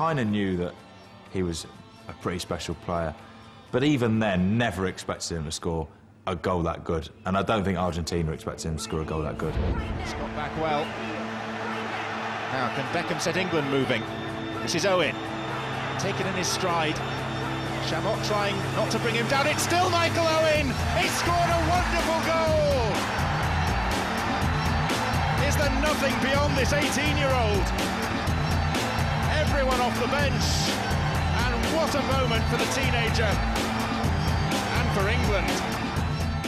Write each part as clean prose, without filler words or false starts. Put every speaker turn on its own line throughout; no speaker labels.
kind of knew that he was a pretty special player. But even then, never expected him to score a goal that good. And I don't think Argentina expected him to score a goal that good.
He's got back well. Now, can Beckham set England moving? This is Owen. Taken in his stride. Chabot trying not to bring him down. It's still Michael Owen! He scored a wonderful goal! Is there nothing beyond this 18-year-old? Everyone off the bench. And what a moment for the teenager. And for England.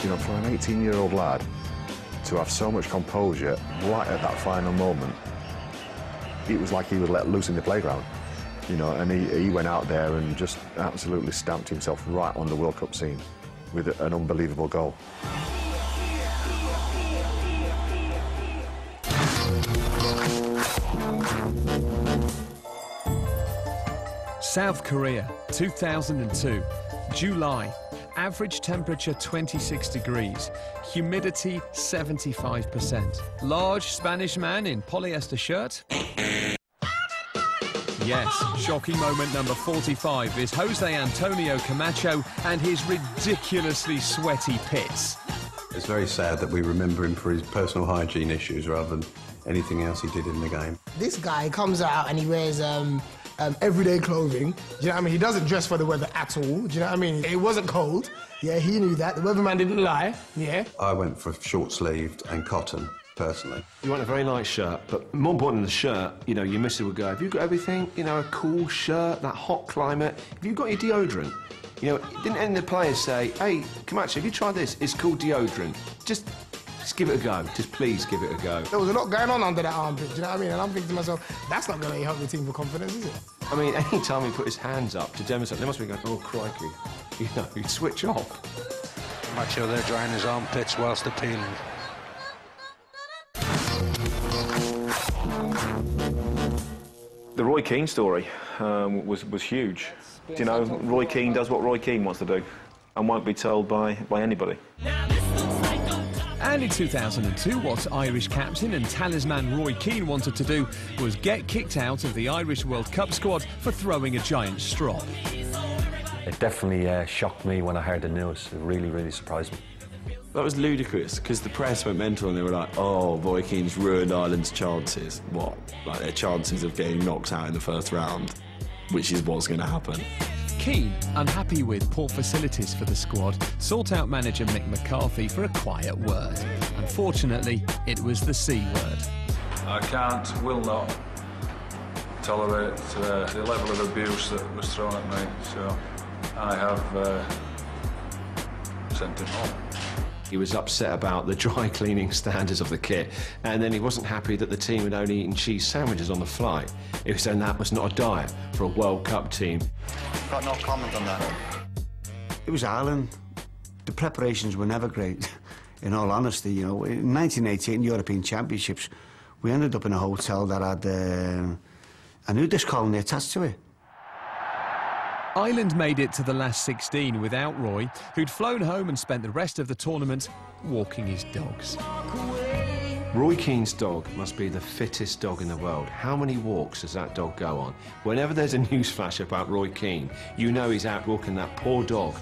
You know, for an 18-year-old lad to have so much composure right at that final moment, it was like he was let loose in the playground. You know, and he went out there and just absolutely stamped himself right on the World Cup scene with an unbelievable goal.
South Korea, 2002, July. Average temperature 26 degrees, humidity 75%. Large Spanish man in polyester shirt. Yes, shocking moment number 45 is Jose Antonio Camacho and his ridiculously sweaty pits.
It's very sad that we remember him for his personal hygiene issues rather than anything else he did in the game.
This guy comes out and he wears everyday clothing. Do you know what I mean? He doesn't dress for the weather at all. Do you know what I mean? It wasn't cold. Yeah, he knew that. The weatherman didn't lie. Yeah.
I went for short-sleeved and cotton, personally.
You want a very light shirt, but more important than the shirt, you know, your missus would go, have you got everything? You know, a cool shirt, that hot climate. Have you got your deodorant? You know, didn't any of the players say, hey, Camacho, have you tried this? It's called deodorant. Just give it a go. Just please give it a go.
There was a lot going on under that armpit, do you know what I mean? And I'm thinking to myself, that's not going to help the team for confidence, is it?
I mean, any time he put his hands up to demonstrate, they must be going, oh, crikey. You know, he'd switch off.
Camacho there drying his armpits whilst appealing.
The Roy Keane story was huge. Do you know, Roy Keane does what Roy Keane wants to do and won't be told by anybody.
And in 2002, what Irish captain and talisman Roy Keane wanted to do was get kicked out of the Irish World Cup squad for throwing a giant strop.
It definitely shocked me when I heard the news. It really, really surprised me.
That was ludicrous, because the press went mental and they were like, oh, Roy Keane's ruined Ireland's chances. What? Like, their chances of getting knocked out in the first round, which is what's going to happen.
Keane, unhappy with poor facilities for the squad, sought out manager Mick McCarthy for a quiet word. Unfortunately, it was the C word.
I will not tolerate the level of abuse that was thrown at me, so I have sent him home.
He was upset about the dry cleaning standards of the kit, and then he wasn't happy that the team had only eaten cheese sandwiches on the flight. He was saying that was not a diet for a World Cup team.
Got no comment on that.
It was Ireland. The preparations were never great, in all honesty. You know, in 1988 European Championships, we ended up in a hotel that had a nudist colony attached to it.
Ireland made it to the last 16 without Roy, who'd flown home and spent the rest of the tournament walking his dogs.
Roy Keane's dog must be the fittest dog in the world. How many walks does that dog go on? Whenever there's a news flash about Roy Keane, you know he's out walking that poor dog.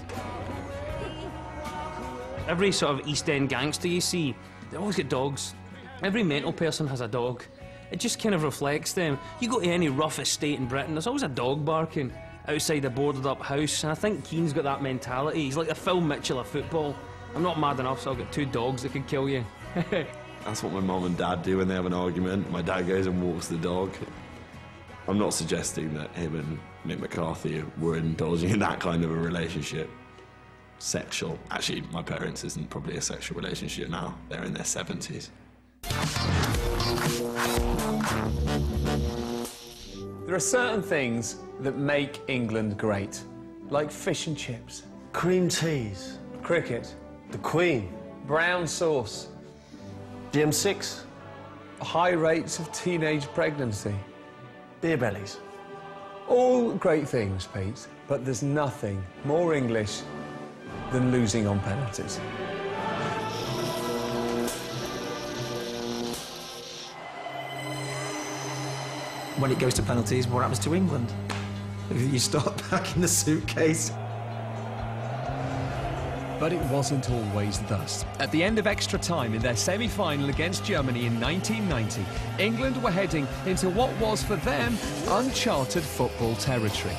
Every sort of East End gangster you see, they always get dogs. Every mental person has a dog. It just kind of reflects them. You go to any rough estate in Britain, there's always a dog barking outside a boarded-up house, and I think Keane's got that mentality. He's like the Phil Mitchell of football. I'm not mad enough, so I'll get two dogs that could kill you.
That's what my mum and dad do when they have an argument. My dad goes and walks the dog. I'm not suggesting that him and Mick McCarthy were indulging in that kind of a relationship. Sexual. Actually, my parents isn't probably a sexual relationship now. They're in their 70s.
There are certain things that make England great, like fish and chips,
cream teas,
cricket,
the Queen,
brown sauce,
the M6,
high rates of teenage pregnancy,
beer bellies.
All great things, Pete, but there's nothing more English than losing on penalties.
when it goes to penalties, what happens to England? You start packing the suitcase.
But it wasn't always thus. At the end of extra time in their semi-final against Germany in 1990, England were heading into what was for them uncharted football territory.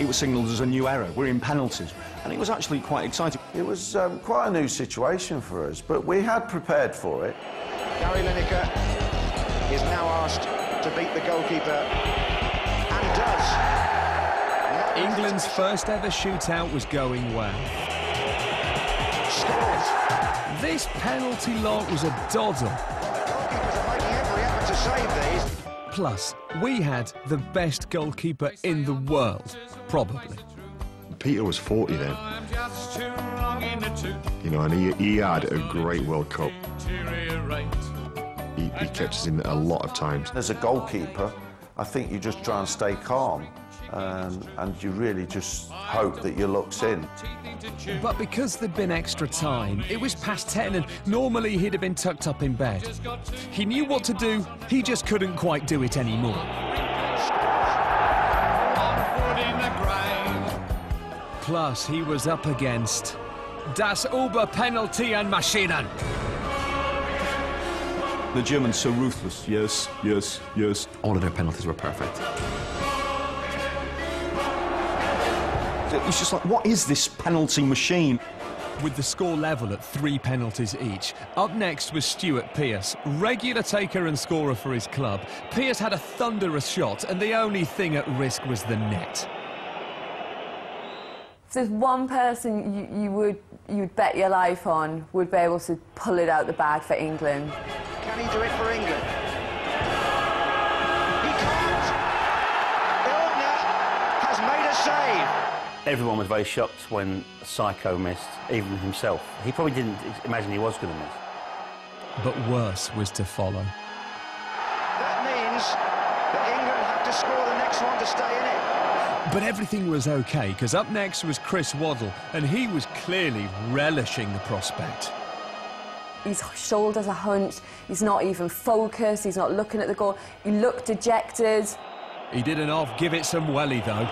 It was signalled as a new era. We're in penalties. And it was actually quite exciting.
It was quite a new situation for us, but we had prepared for it.
Gary Lineker is now asked to beat the goalkeeper, and does.
England's first ever shootout was going well.
Scores.
This penalty lot was a doddle.
Goalkeepers are making every effort to save these.
Plus, we had the best goalkeeper in the world, probably.
Peter was 40 then. You know, and he had a great World Cup. He kept us in a lot of times.
As a goalkeeper, I think you just try and stay calm. And you really just hope that your luck's in.
But because there'd been extra time, it was past 10 and normally he'd have been tucked up in bed. He knew what to do, he just couldn't quite do it anymore. Plus, he was up against Das Oberpenalty-Maschinen.
The Germans so ruthless. Yes, yes, yes.
All of their penalties were perfect.
It's just like, what is this penalty machine?
With the score level at 3 penalties each, up next was Stuart Pearce, regular taker and scorer for his club. Pearce had a thunderous shot, and the only thing at risk was the net.
If there's one person you'd bet your life on would be able to pull it out the bag for England.
Can he do it for England? He can't! Ilgner has made a save.
Everyone was very shocked when Psycho missed, even himself. He probably didn't imagine he was going to miss.
But worse was to follow.
That means that England have to score the next one to stay in it.
But everything was OK, because up next was Chris Waddle, and he was clearly relishing the prospect.
His shoulders are hunched, he's not even focused, he's not looking at the goal. He looked dejected.
He didn't half give it some welly, though.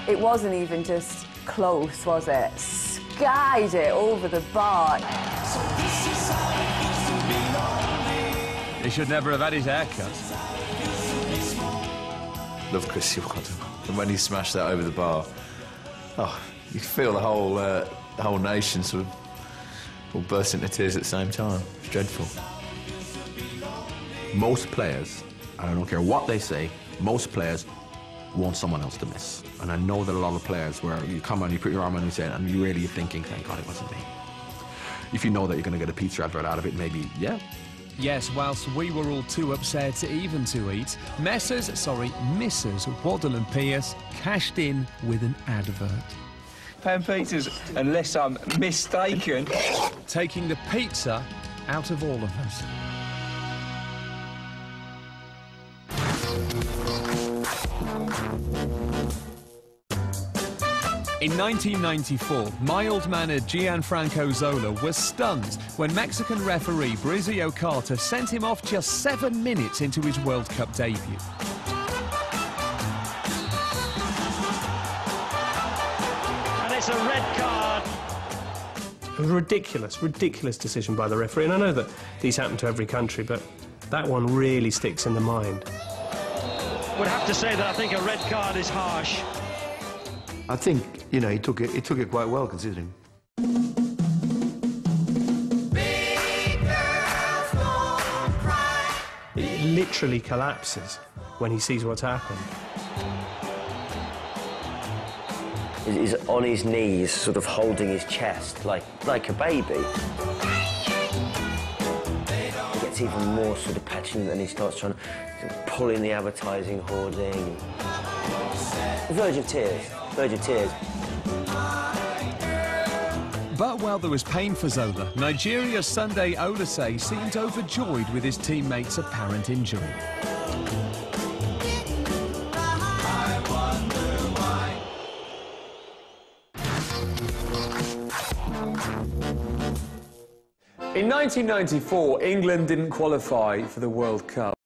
It wasn't even just close, was it? Skied it over the bar.
He should never have had his hair cut.
Love Chris Waddle. And when he smashed that over the bar, oh, you feel the whole nation sort of all burst into tears at the same time. It's dreadful.
Most players, I don't care what they say, most players want someone else to miss. And I know that a lot of players where you come on, you put your arm on his head, and you're really thinking, thank God it wasn't me. If you know that you're going to get a pizza advert out of it, maybe, yeah.
Yes, whilst we were all too upset even to eat, Mrs. Waddle and Pearce cashed in with an advert.
Pan pizzas, unless I'm mistaken.
Taking the pizza out of all of us. In 1994, my old manner Gianfranco Zola was stunned when Mexican referee Brizio Carter sent him off just 7 minutes into his World Cup debut.
And it's a red card.
It was a ridiculous decision by the referee, and I know that these happen to every country, but that one really sticks in the mind.
Would have to say that I think a red card is harsh.
I think, you know, he took it quite well, considering.
He literally collapses when he sees what's happened.
He's on his knees, sort of holding his chest, like a baby. He gets even more sort of petulant and he starts trying to pull in the advertising hoarding. Verge of tears. Verge of tears.
But while there was pain for Zola, Nigeria's Sunday Olasey seemed overjoyed with his teammates' apparent injury.
In
In 1994, England didn't qualify for the World Cup.